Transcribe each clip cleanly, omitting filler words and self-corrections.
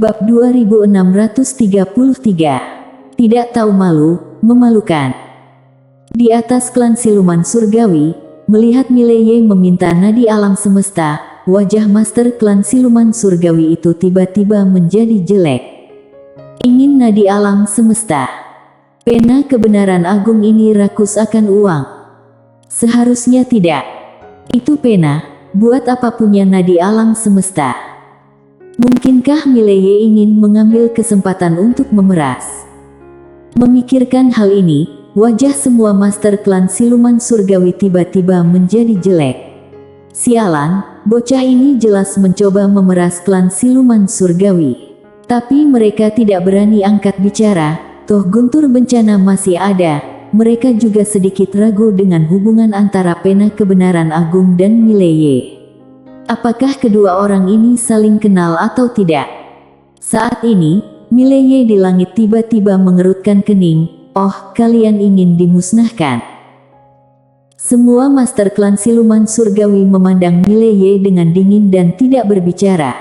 Bab 2633. Tidak tahu malu, memalukan. Di atas klan siluman surgawi, melihat Mileye meminta nadi alam semesta, wajah master klan siluman surgawi itu tiba-tiba menjadi jelek. Ingin nadi alam semesta. Pena kebenaran agung ini rakus akan uang. Seharusnya tidak. Itu pena, buat apa punya nadi alam semesta? Mungkinkah Mileye ingin mengambil kesempatan untuk memeras? Memikirkan hal ini, wajah semua master klan siluman surgawi tiba-tiba menjadi jelek. Sialan, bocah ini jelas mencoba memeras klan siluman surgawi. Tapi mereka tidak berani angkat bicara, toh guntur bencana masih ada. Mereka juga sedikit ragu dengan hubungan antara pena kebenaran agung dan Mileye. Apakah kedua orang ini saling kenal atau tidak? Saat ini, Mileye di langit tiba-tiba mengerutkan kening. Oh, kalian ingin dimusnahkan? Semua master klan siluman surgawi memandang Mileye dengan dingin dan tidak berbicara.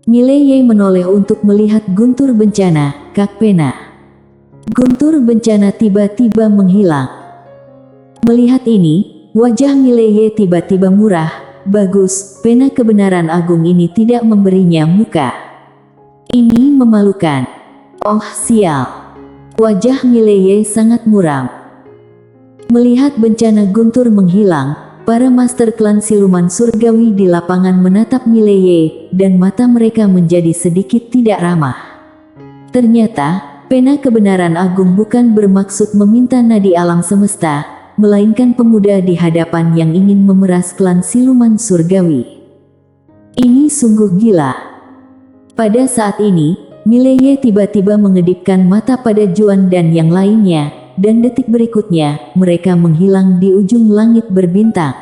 Mileye menoleh untuk melihat guntur bencana, Kak Pena. Guntur bencana tiba-tiba menghilang. Melihat ini, wajah Mileye tiba-tiba murah. Bagus, pena kebenaran agung ini tidak memberinya muka. Ini memalukan. Oh sial. Wajah Mileye sangat muram. Melihat bencana guntur menghilang, para master klan siluman surgawi di lapangan menatap Mileye, dan mata mereka menjadi sedikit tidak ramah. Ternyata, pena kebenaran agung bukan bermaksud meminta nadi alam semesta, melainkan pemuda di hadapan yang ingin memeras klan siluman surgawi. Ini sungguh gila. Pada saat ini, Mileye tiba-tiba mengedipkan mata pada Juan dan yang lainnya, dan detik berikutnya, mereka menghilang di ujung langit berbintang.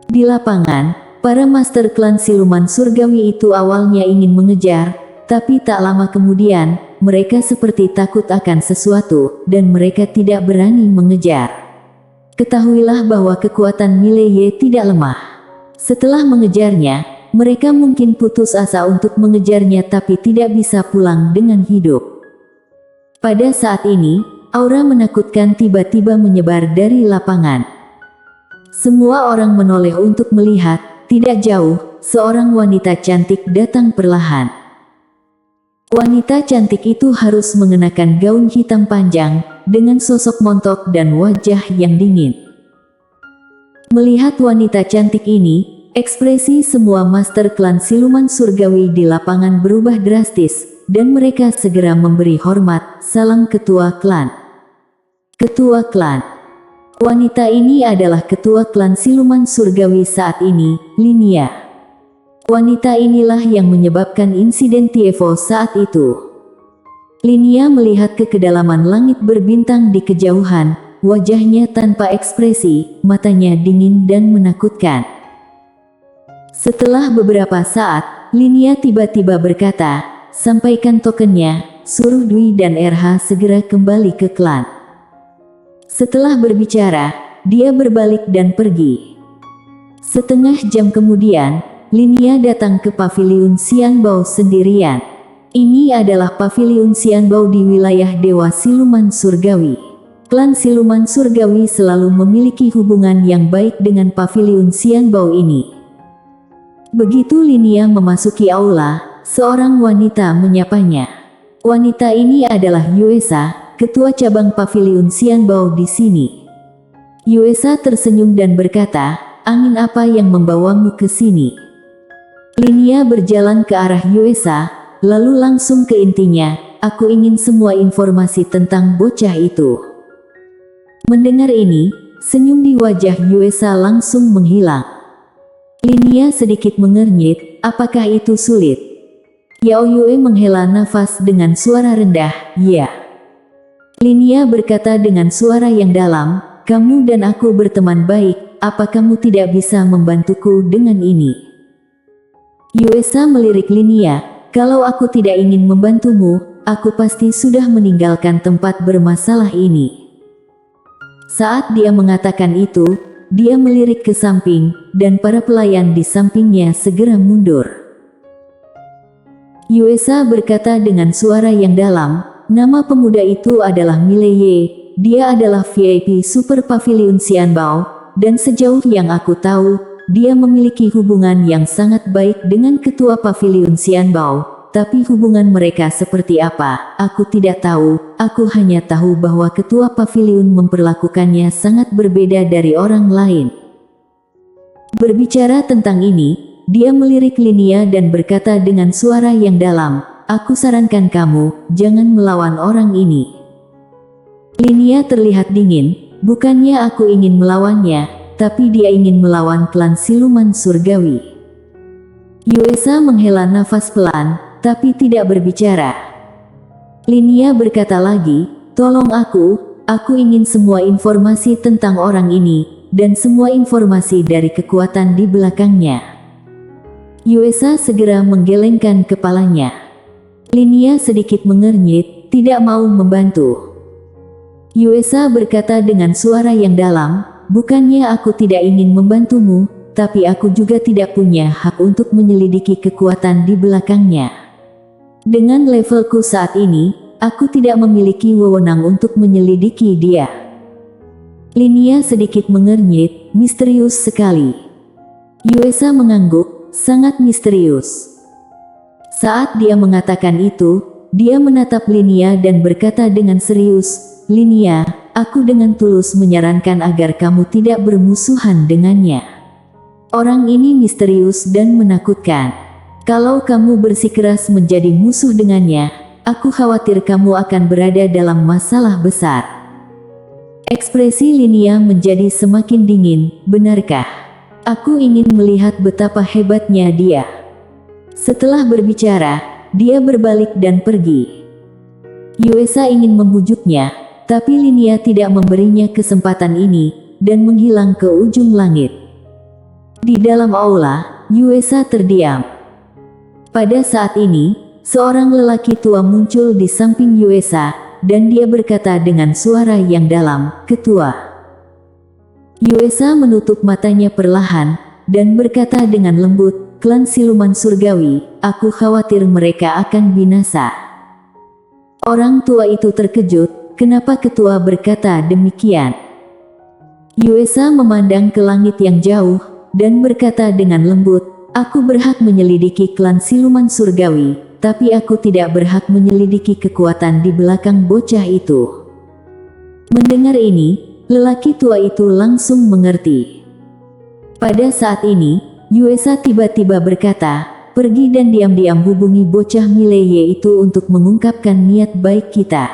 Di lapangan, para master klan siluman surgawi itu awalnya ingin mengejar, tapi tak lama kemudian, mereka seperti takut akan sesuatu, dan mereka tidak berani mengejar. Ketahuilah bahwa kekuatan Mileye tidak lemah. Setelah mengejarnya, mereka mungkin putus asa untuk mengejarnya tapi tidak bisa pulang dengan hidup. Pada saat ini, aura menakutkan tiba-tiba menyebar dari lapangan. Semua orang menoleh untuk melihat, tidak jauh, seorang wanita cantik datang perlahan. Wanita cantik itu harus mengenakan gaun hitam panjang, dengan sosok montok dan wajah yang dingin. Melihat wanita cantik ini, ekspresi semua master klan siluman surgawi di lapangan berubah drastis, dan mereka segera memberi hormat, salam ketua klan. Ketua klan. Wanita ini adalah ketua klan siluman surgawi saat ini, Linia. Wanita inilah yang menyebabkan insiden Tievo saat itu. Linia melihat ke kedalaman langit berbintang di kejauhan, wajahnya tanpa ekspresi, matanya dingin dan menakutkan. Setelah beberapa saat, Linia tiba-tiba berkata, sampaikan tokennya, suruh Dwi dan RH segera kembali ke klan. Setelah berbicara, dia berbalik dan pergi. Setengah jam kemudian, Linia datang ke paviliun Xianbao sendirian. Ini adalah paviliun Xianbao di wilayah Dewa Siluman Surgawi. Klan Siluman Surgawi selalu memiliki hubungan yang baik dengan paviliun Xianbao ini. Begitu Linia memasuki aula, seorang wanita menyapanya. Wanita ini adalah Yuesa, ketua cabang paviliun Xianbao di sini. Yuesa tersenyum dan berkata, angin apa yang membawamu ke sini? Linia berjalan ke arah Yuesa, lalu langsung ke intinya, aku ingin semua informasi tentang bocah itu. Mendengar ini, senyum di wajah Yuesa langsung menghilang. Linia sedikit mengernyit, apakah itu sulit? Yao Yue menghela nafas dengan suara rendah, ya. Linia berkata dengan suara yang dalam, kamu dan aku berteman baik, apa kamu tidak bisa membantuku dengan ini? Yuesa melirik Linia, kalau aku tidak ingin membantumu, aku pasti sudah meninggalkan tempat bermasalah ini. Saat dia mengatakan itu, dia melirik ke samping, dan para pelayan di sampingnya segera mundur. Yuesa berkata dengan suara yang dalam, nama pemuda itu adalah Mileye, dia adalah VIP Super Pavilion Xianbao, dan sejauh yang aku tahu, dia memiliki hubungan yang sangat baik dengan ketua Pavilion Xianbao. Tapi hubungan mereka seperti apa, aku tidak tahu, aku hanya tahu bahwa ketua pavilion memperlakukannya sangat berbeda dari orang lain. Berbicara tentang ini, dia melirik Linia dan berkata dengan suara yang dalam, aku sarankan kamu, jangan melawan orang ini. Linia terlihat dingin, bukannya aku ingin melawannya, tapi dia ingin melawan klan siluman surgawi. Yuesa menghela nafas pelan, tapi tidak berbicara. Linia berkata lagi, tolong aku ingin semua informasi tentang orang ini, dan semua informasi dari kekuatan di belakangnya. Yuesa segera menggelengkan kepalanya. Linia sedikit mengernyit, tidak mau membantu. Yuesa berkata dengan suara yang dalam, bukannya aku tidak ingin membantumu, tapi aku juga tidak punya hak untuk menyelidiki kekuatan di belakangnya. Dengan levelku saat ini, aku tidak memiliki wewenang untuk menyelidiki dia. Linia sedikit mengernyit, misterius sekali. Yuesa mengangguk, sangat misterius. Saat dia mengatakan itu, dia menatap Linia dan berkata dengan serius, Linia, aku dengan tulus menyarankan agar kamu tidak bermusuhan dengannya. Orang ini misterius dan menakutkan. Kalau kamu bersikeras menjadi musuh dengannya, aku khawatir kamu akan berada dalam masalah besar. Ekspresi Linia menjadi semakin dingin, benarkah? Aku ingin melihat betapa hebatnya dia. Setelah berbicara, dia berbalik dan pergi. Yuesa ingin membujuknya, tapi Linia tidak memberinya kesempatan ini, dan menghilang ke ujung langit. Di dalam aula, Yuesa terdiam. Pada saat ini, seorang lelaki tua muncul di samping Yuesa, dan dia berkata dengan suara yang dalam, Ketua. Yuesa menutup matanya perlahan, dan berkata dengan lembut, klan siluman surgawi, aku khawatir mereka akan binasa. Orang tua itu terkejut, kenapa ketua berkata demikian? Yuesa memandang ke langit yang jauh, dan berkata dengan lembut, aku berhak menyelidiki klan siluman surgawi, tapi aku tidak berhak menyelidiki kekuatan di belakang bocah itu. Mendengar ini, lelaki tua itu langsung mengerti. Pada saat ini, Yuesa tiba-tiba berkata, pergi dan diam-diam hubungi bocah Mileye itu untuk mengungkapkan niat baik kita.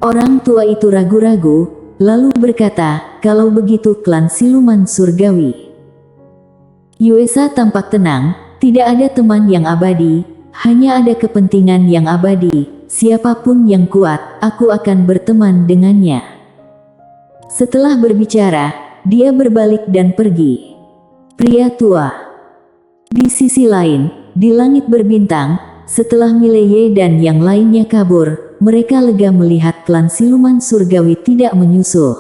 Orang tua itu ragu-ragu, lalu berkata, kalau begitu klan siluman surgawi. Yuesa tampak tenang, tidak ada teman yang abadi, hanya ada kepentingan yang abadi, siapapun yang kuat, aku akan berteman dengannya. Setelah berbicara, dia berbalik dan pergi. Pria tua. Di sisi lain, di langit berbintang, setelah Mileye dan yang lainnya kabur, mereka lega melihat klan siluman surgawi tidak menyusul.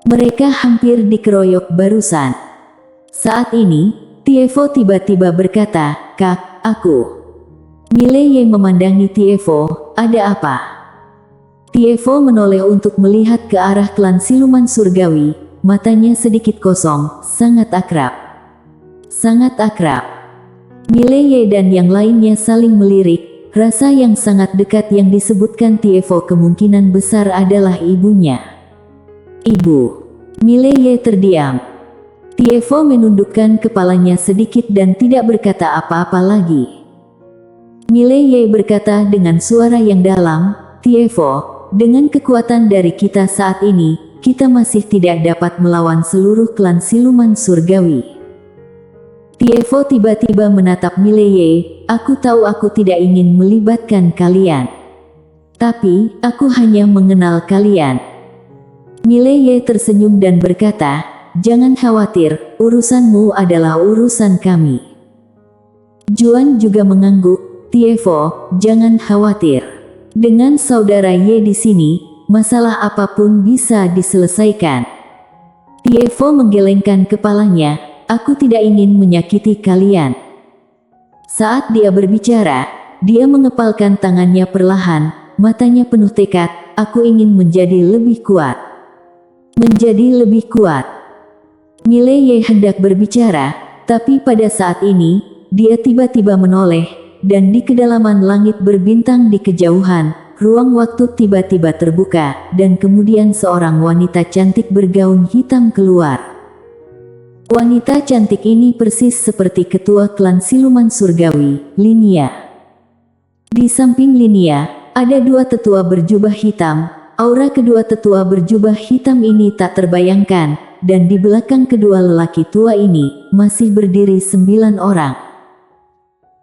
Mereka hampir dikeroyok barusan. Saat ini, Tievo tiba-tiba berkata, Kak, aku. Mileye memandangi Tievo, ada apa? Tievo menoleh untuk melihat ke arah klan siluman surgawi, matanya sedikit kosong, sangat akrab. Sangat akrab. Mileye dan yang lainnya saling melirik, rasa yang sangat dekat yang disebutkan Tievo kemungkinan besar adalah ibunya. Ibu. Mileye terdiam. Tievo menundukkan kepalanya sedikit dan tidak berkata apa-apa lagi. Mileye berkata dengan suara yang dalam, Tievo, dengan kekuatan dari kita saat ini, kita masih tidak dapat melawan seluruh klan siluman surgawi. Tievo tiba-tiba menatap Mileye, aku tahu aku tidak ingin melibatkan kalian. Tapi, aku hanya mengenal kalian. Mileye tersenyum dan berkata, jangan khawatir, urusanmu adalah urusan kami. Juan juga mengangguk, Tievo, jangan khawatir. Dengan saudara Ye di sini, masalah apapun bisa diselesaikan. Tievo menggelengkan kepalanya, aku tidak ingin menyakiti kalian. Saat dia berbicara, dia mengepalkan tangannya perlahan, matanya penuh tekad, aku ingin menjadi lebih kuat. Menjadi lebih kuat. Mileye hendak berbicara, tapi pada saat ini, dia tiba-tiba menoleh, dan di kedalaman langit berbintang di kejauhan, ruang waktu tiba-tiba terbuka, dan kemudian seorang wanita cantik bergaun hitam keluar. Wanita cantik ini persis seperti ketua klan siluman surgawi, Linia. Di samping Linia, ada dua tetua berjubah hitam. Aura kedua tetua berjubah hitam ini tak terbayangkan, dan di belakang kedua lelaki tua ini, masih berdiri 9 orang.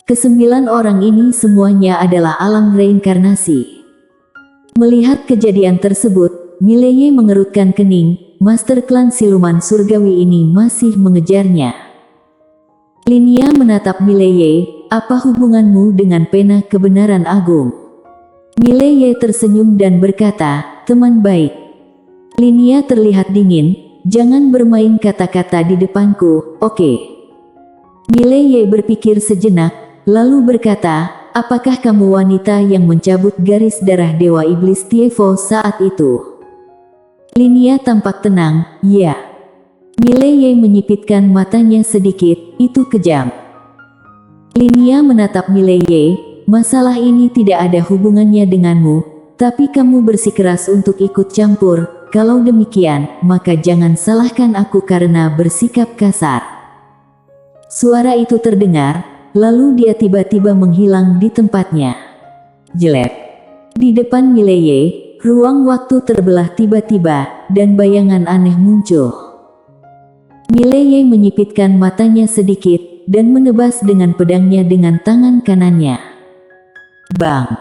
Kesembilan orang ini semuanya adalah alam reinkarnasi. Melihat kejadian tersebut, Mileye mengerutkan kening, Master Klan Siluman Surgawi ini masih mengejarnya. Linia menatap Mileye, apa hubunganmu dengan pena kebenaran agung? Mileye tersenyum dan berkata, teman baik. Linia terlihat dingin, jangan bermain kata-kata di depanku, oke? Mileye berpikir sejenak, lalu berkata, apakah kamu wanita yang mencabut garis darah Dewa Iblis Tievo saat itu? Linia tampak tenang, ya. Mileye menyipitkan matanya sedikit, itu kejam. Linia menatap Mileye, masalah ini tidak ada hubungannya denganmu, tapi kamu bersikeras untuk ikut campur. Kalau demikian, maka jangan salahkan aku karena bersikap kasar. Suara itu terdengar, lalu dia tiba-tiba menghilang di tempatnya. Jelek. Di depan Mileye, ruang waktu terbelah tiba-tiba, dan bayangan aneh muncul. Mileye menyipitkan matanya sedikit, dan menebas dengan pedangnya dengan tangan kanannya. Bang!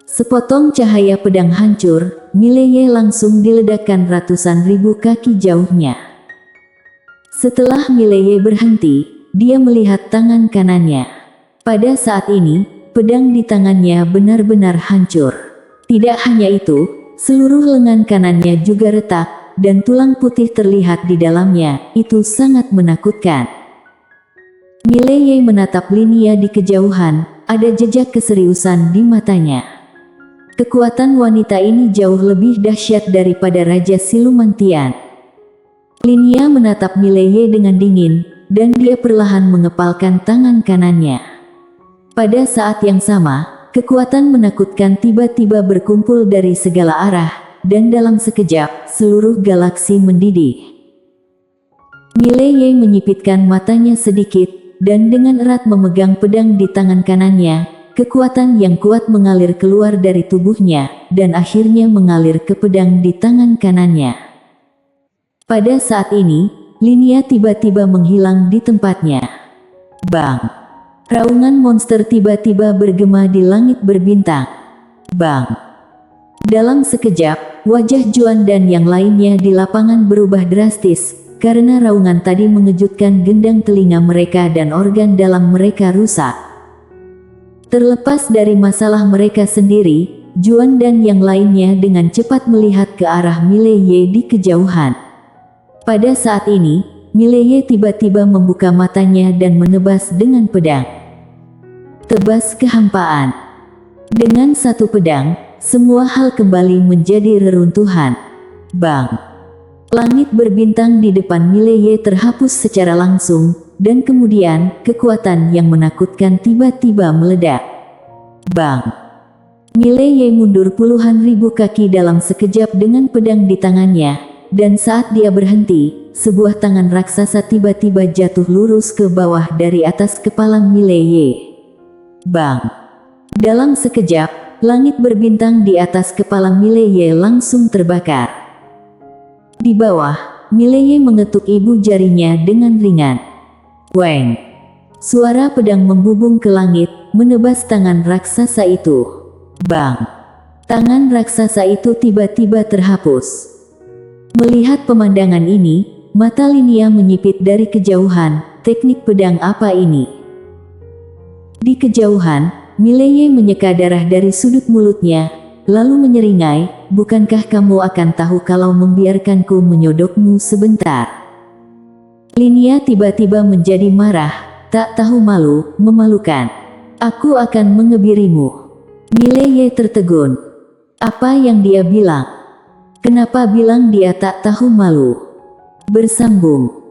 Sepotong cahaya pedang hancur, Mileye langsung diledakkan ratusan ribu kaki jauhnya. Setelah Mileye berhenti, dia melihat tangan kanannya. Pada saat ini, pedang di tangannya benar-benar hancur. Tidak hanya itu, seluruh lengan kanannya juga retak, dan tulang putih terlihat di dalamnya, itu sangat menakutkan. Mileye menatap Linia di kejauhan, ada jejak keseriusan di matanya. Kekuatan wanita ini jauh lebih dahsyat daripada Raja Siluman Tian. Linia menatap Mileye dengan dingin, dan dia perlahan mengepalkan tangan kanannya. Pada saat yang sama, kekuatan menakutkan tiba-tiba berkumpul dari segala arah, dan dalam sekejap, seluruh galaksi mendidih. Mileye menyipitkan matanya sedikit, dan dengan erat memegang pedang di tangan kanannya, kekuatan yang kuat mengalir keluar dari tubuhnya, dan akhirnya mengalir ke pedang di tangan kanannya. Pada saat ini, Linia tiba-tiba menghilang di tempatnya. Bang! Raungan monster tiba-tiba bergema di langit berbintang. Bang! Dalam sekejap, wajah Juan dan yang lainnya di lapangan berubah drastis, karena raungan tadi mengejutkan gendang telinga mereka dan organ dalam mereka rusak. Terlepas dari masalah mereka sendiri, Juan dan yang lainnya dengan cepat melihat ke arah Mileye di kejauhan. Pada saat ini, Mileye tiba-tiba membuka matanya dan menebas dengan pedang. Tebas kehampaan. Dengan satu pedang, semua hal kembali menjadi reruntuhan. Bang! Langit berbintang di depan Mileye terhapus secara langsung, dan kemudian, kekuatan yang menakutkan tiba-tiba meledak. Bang! Mileye mundur puluhan ribu kaki dalam sekejap dengan pedang di tangannya, dan saat dia berhenti, sebuah tangan raksasa tiba-tiba jatuh lurus ke bawah dari atas kepala Mileye. Bang! Dalam sekejap, langit berbintang di atas kepala Mileye langsung terbakar. Di bawah, Mileye mengetuk ibu jarinya dengan ringan. Weng! Suara pedang membubung ke langit, menebas tangan raksasa itu. Bang! Tangan raksasa itu tiba-tiba terhapus. Melihat pemandangan ini, mata Linia menyipit dari kejauhan, teknik pedang apa ini? Di kejauhan, Mileye menyeka darah dari sudut mulutnya, lalu menyeringai, bukankah kamu akan tahu kalau membiarkanku menyodokmu sebentar? Linia tiba-tiba menjadi marah, tak tahu malu, memalukan. Aku akan mengebirimu. Mileye tertegun. Apa yang dia bilang? Kenapa bilang dia tak tahu malu? Bersambung.